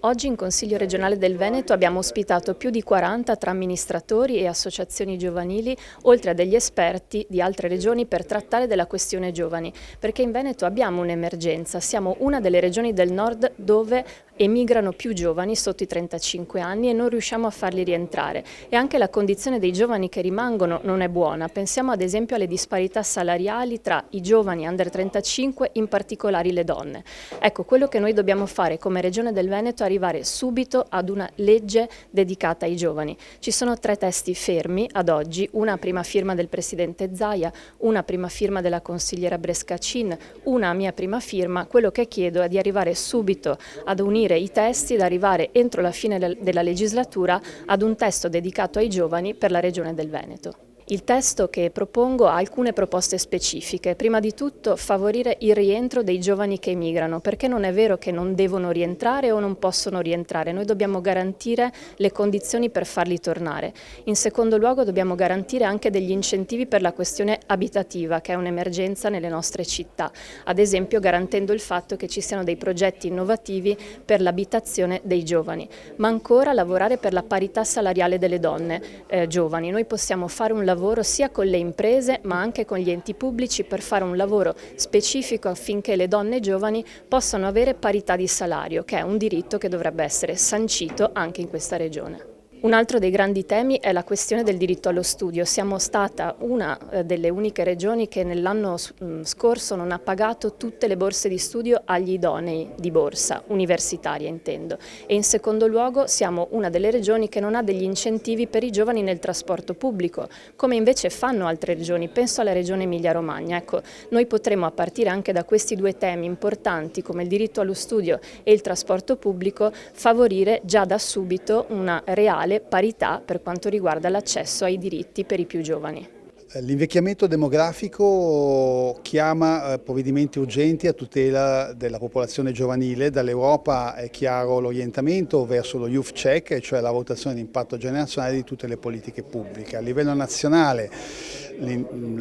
Oggi in Consiglio regionale del Veneto abbiamo ospitato più di 40 tra amministratori e associazioni giovanili, oltre a degli esperti di altre regioni per trattare della questione giovani, perché in Veneto abbiamo un'emergenza, siamo una delle regioni del nord dove emigrano più giovani sotto i 35 anni e non riusciamo a farli rientrare e anche la condizione dei giovani che rimangono non è buona. Pensiamo ad esempio alle disparità salariali tra i giovani under 35, in particolare le donne. Ecco, quello che noi dobbiamo fare come Regione del Veneto è arrivare subito ad una legge dedicata ai giovani. Ci sono 3 testi fermi ad oggi, una a prima firma del Presidente Zaia, una a prima firma della consigliera Brescacin, una a mia prima firma. Quello che chiedo è di arrivare subito ad unire i testi ed arrivare entro la fine della legislatura ad un testo dedicato ai giovani per la Regione del Veneto. Il testo che propongo ha alcune proposte specifiche. Prima di tutto favorire il rientro dei giovani che emigrano, perché non è vero che non devono rientrare o non possono rientrare, noi dobbiamo garantire le condizioni per farli tornare. In secondo luogo dobbiamo garantire anche degli incentivi per la questione abitativa, che è un'emergenza nelle nostre città, ad esempio garantendo il fatto che ci siano dei progetti innovativi per l'abitazione dei giovani, ma ancora lavorare per la parità salariale delle donne giovani. Noi possiamo fare un lavoro sia con le imprese ma anche con gli enti pubblici per fare un lavoro specifico affinché le donne giovani possano avere parità di salario, che è un diritto che dovrebbe essere sancito anche in questa regione. Un altro dei grandi temi è la questione del diritto allo studio. Siamo stata una delle uniche regioni che nell'anno scorso non ha pagato tutte le borse di studio agli idonei di borsa, universitaria intendo. E in secondo luogo siamo una delle regioni che non ha degli incentivi per i giovani nel trasporto pubblico, come invece fanno altre regioni. Penso alla regione Emilia-Romagna. Ecco, noi potremo a partire anche da questi 2 temi importanti come il diritto allo studio e il trasporto pubblico favorire già da subito una reale parità per quanto riguarda l'accesso ai diritti per i più giovani. L'invecchiamento demografico chiama provvedimenti urgenti a tutela della popolazione giovanile. Dall'Europa è chiaro l'orientamento verso lo Youth Check, cioè la valutazione di impatto generazionale di tutte le politiche pubbliche. A livello nazionale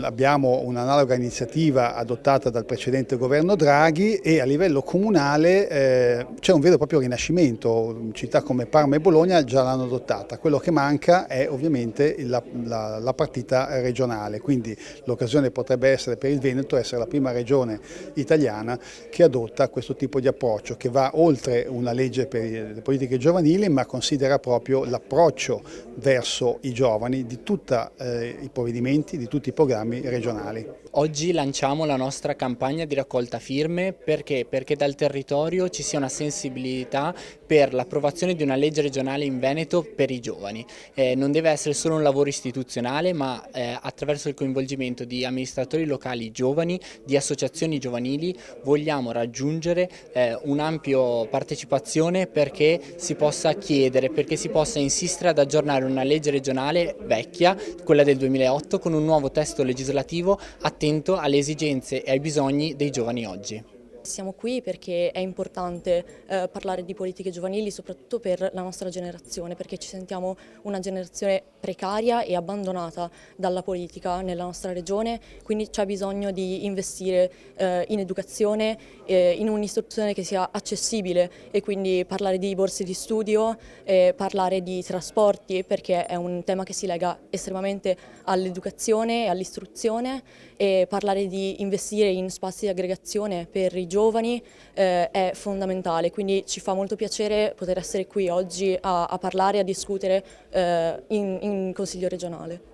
abbiamo un'analoga iniziativa adottata dal precedente governo Draghi e a livello comunale c'è un vero e proprio rinascimento. Città come Parma e Bologna già l'hanno adottata. Quello che manca è ovviamente la partita regionale. Quindi l'occasione potrebbe essere per il Veneto essere la prima regione italiana che adotta questo tipo di approccio, che va oltre una legge per le politiche giovanili, ma considera proprio l'approccio verso i giovani di tutti i provvedimenti, di tutti i programmi regionali. Oggi lanciamo la nostra campagna di raccolta firme perché dal territorio ci sia una sensibilità per l'approvazione di una legge regionale in Veneto per i giovani. Non deve essere solo un lavoro istituzionale, ma attraverso il coinvolgimento di amministratori locali giovani, di associazioni giovanili, vogliamo raggiungere un'ampia partecipazione perché si possa chiedere, perché si possa insistere ad aggiornare una legge regionale vecchia, quella del 2008, con un nuovo testo legislativo attento alle esigenze e ai bisogni dei giovani oggi. Siamo qui perché è importante parlare di politiche giovanili, soprattutto per la nostra generazione, perché ci sentiamo una generazione precaria e abbandonata dalla politica nella nostra regione, quindi c'è bisogno di investire in educazione, in un'istruzione che sia accessibile e quindi parlare di borse di studio, parlare di trasporti, perché è un tema che si lega estremamente all'educazione e all'istruzione, e parlare di investire in spazi di aggregazione per i giovani è fondamentale, quindi ci fa molto piacere poter essere qui oggi a parlare, a discutere in Consiglio regionale.